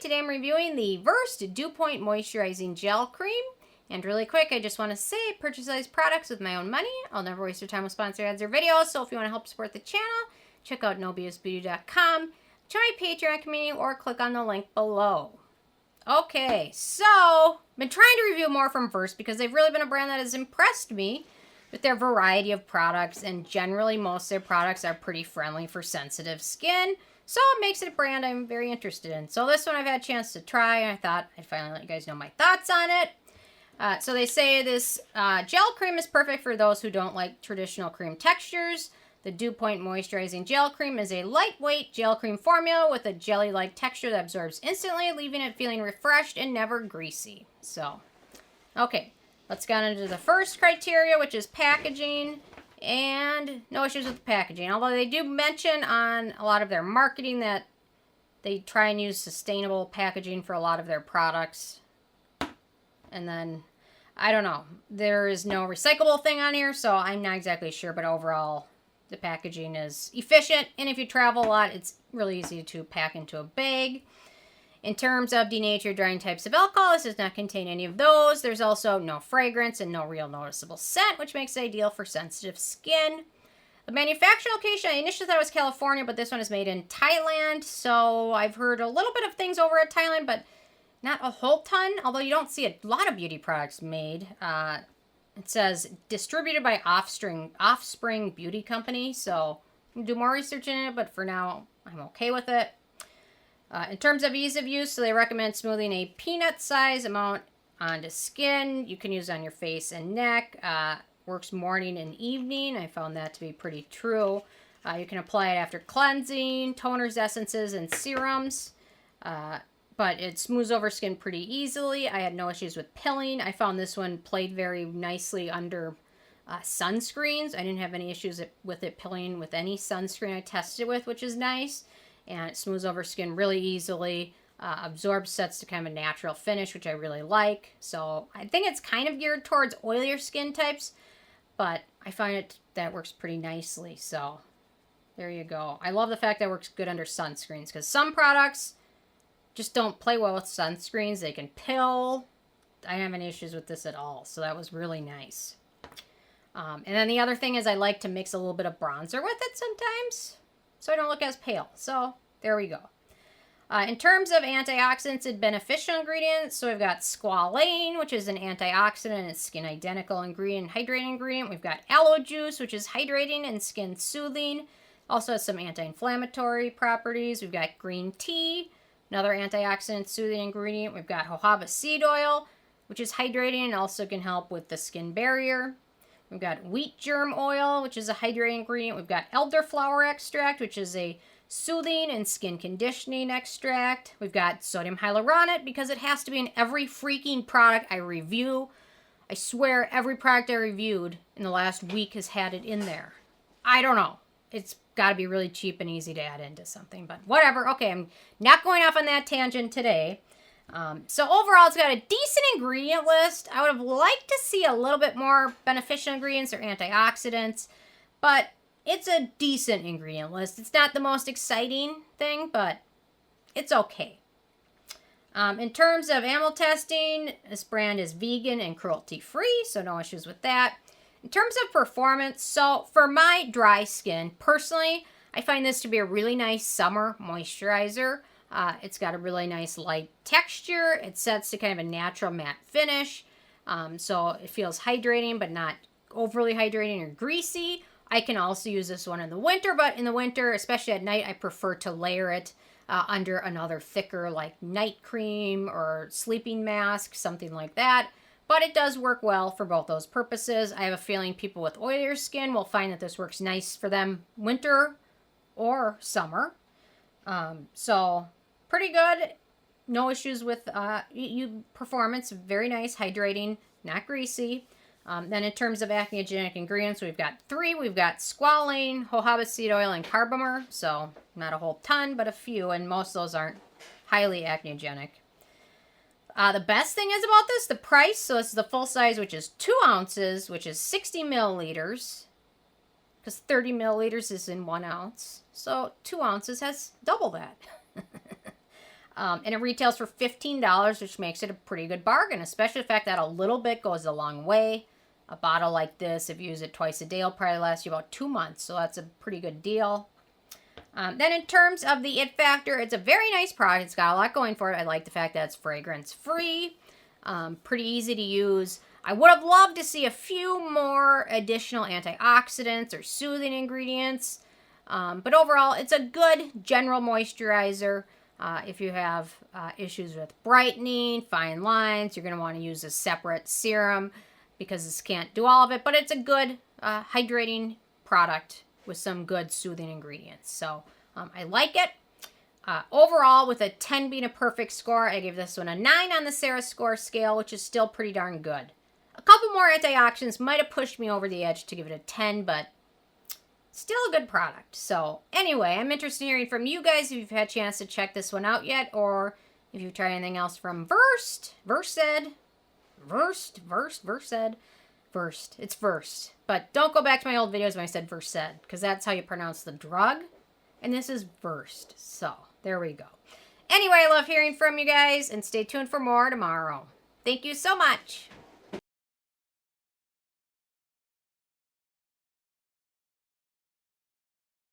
today I'm reviewing the Versed Dew Point Moisturizing Gel Cream. And really quick, I just want to say, purchase these products with my own money. I'll never waste your time with sponsored ads or videos, so if you want to help support the channel, check out nobsbeauty.com, join my Patreon community, or click on the link below. Okay, so, been trying to review more from Versed because they've really been a brand that has impressed me with their variety of products, and generally most of their products are pretty friendly for sensitive skin. So it makes it a brand I'm very interested in. So this one I've had a chance to try, and I thought I'd finally let you guys know my thoughts on it. So they say this gel cream is perfect for those who don't like traditional cream textures. The Dew Point Moisturizing Gel Cream is a lightweight gel cream formula with a jelly-like texture that absorbs instantly, leaving it feeling refreshed and never greasy. So, okay, let's get into the first criteria, which is packaging. And no issues with the packaging, although they do mention on a lot of their marketing that they try and use sustainable packaging for a lot of their products. And then, I don't know, there is no recyclable thing on here, so I'm not exactly sure, but overall, the packaging is efficient, and if you travel a lot, it's really easy to pack into a bag. In terms of denatured drying types of alcohol, this does not contain any of those. There's also no fragrance and no real noticeable scent, which makes it ideal for sensitive skin. The manufacturing location, I initially thought it was California, but this one is made in Thailand. So I've heard a little bit of things over at Thailand, but not a whole ton. Although you don't see a lot of beauty products made. It says distributed by Offspring Beauty Company. So I'll do more research in it, but for now, I'm okay with it. In terms of ease of use, so they recommend smoothing a peanut-sized amount onto skin. You can use it on your face and neck. Works morning and evening. I found that to be pretty true. You can apply it after cleansing, toners, essences, and serums. But it smooths over skin pretty easily. I had no issues with pilling. I found this one played very nicely under sunscreens. I didn't have any issues with it pilling with any sunscreen I tested it with, which is nice. And it smooths over skin really easily, absorbs, sets to kind of a natural finish, which I really like. So I think it's kind of geared towards oilier skin types, but I find it that works pretty nicely. So there you go. I love the fact that it works good under sunscreens, because some products just don't play well with sunscreens. They can pill. I didn't have any issues with this at all, so that was really nice. And then the other thing is I like to mix a little bit of bronzer with it sometimes, so I don't look as pale. So there we go. In terms of antioxidants and beneficial ingredients, so we've got Squalane, which is an antioxidant and skin identical ingredient, hydrating ingredient. We've got aloe juice, which is hydrating and skin soothing. Also has some anti-inflammatory properties. We've got green tea, another antioxidant soothing ingredient. We've got jojoba seed oil, which is hydrating and also can help with the skin barrier. We've got wheat germ oil, which is a hydrating ingredient. We've got elderflower extract, which is a soothing and skin conditioning extract. We've got sodium hyaluronate, because it has to be in every freaking product I review. I swear every product I reviewed in the last week has had it in there. I don't know. It's got to be really cheap and easy to add into something, but whatever. Okay, I'm not going off on that tangent today. So overall, it's got a decent ingredient list. I would have liked to see a little bit more beneficial ingredients or antioxidants, but it's a decent ingredient list. It's not the most exciting thing, but it's okay. In terms of animal testing, this brand is vegan and cruelty-free, so no issues with that. In terms of performance, so for my dry skin, personally, I find this to be a really nice summer moisturizer. It's got a really nice light texture. It sets to kind of a natural matte finish. So it feels hydrating, but not overly hydrating or greasy. I can also use this one in the winter, but in the winter, especially at night, I prefer to layer it under another thicker like night cream or sleeping mask, something like that. But it does work well for both those purposes. I have a feeling people with oilier skin will find that this works nice for them winter or summer. So pretty good. No issues with performance. Very nice, hydrating, not greasy. Then in terms of acneogenic ingredients, we've got 3. We've got Squalane, jojoba seed oil, and Carbomer. So not a whole ton, but a few, and most of those aren't highly acneogenic. The best thing is about this, the price. So this is the full size, which is 2 ounces, which is 60 milliliters. Because 30 milliliters is in 1 ounce. So 2 ounces has double that. And it retails for $15, which makes it a pretty good bargain, especially the fact that a little bit goes a long way. A bottle like this, if you use it twice a day, will probably last you about 2 months, so that's a pretty good deal. Then in terms of the it factor, it's a very nice product. It's got a lot going for it. I like the fact that it's fragrance-free, pretty easy to use. I would have loved to see a few more additional antioxidants or soothing ingredients, but overall, it's a good general moisturizer. If you have issues with brightening, fine lines, you're going to want to use a separate serum because this can't do all of it, but it's a good hydrating product with some good soothing ingredients. So I like it. Overall, with a 10 being a perfect score, I give this one a 9 on the Sarah score scale, which is still pretty darn good. A couple more antioxidants might have pushed me over the edge to give it a 10, but still a good product. So anyway, I'm interested in hearing from you guys if you've had a chance to check this one out yet, or if you've tried anything else from Versed. It's Versed. But don't go back to my old videos when I said Versed, because that's how you pronounce the drug. And this is Versed. So, there we go. Anyway, I love hearing from you guys, and stay tuned for more tomorrow. Thank you so much.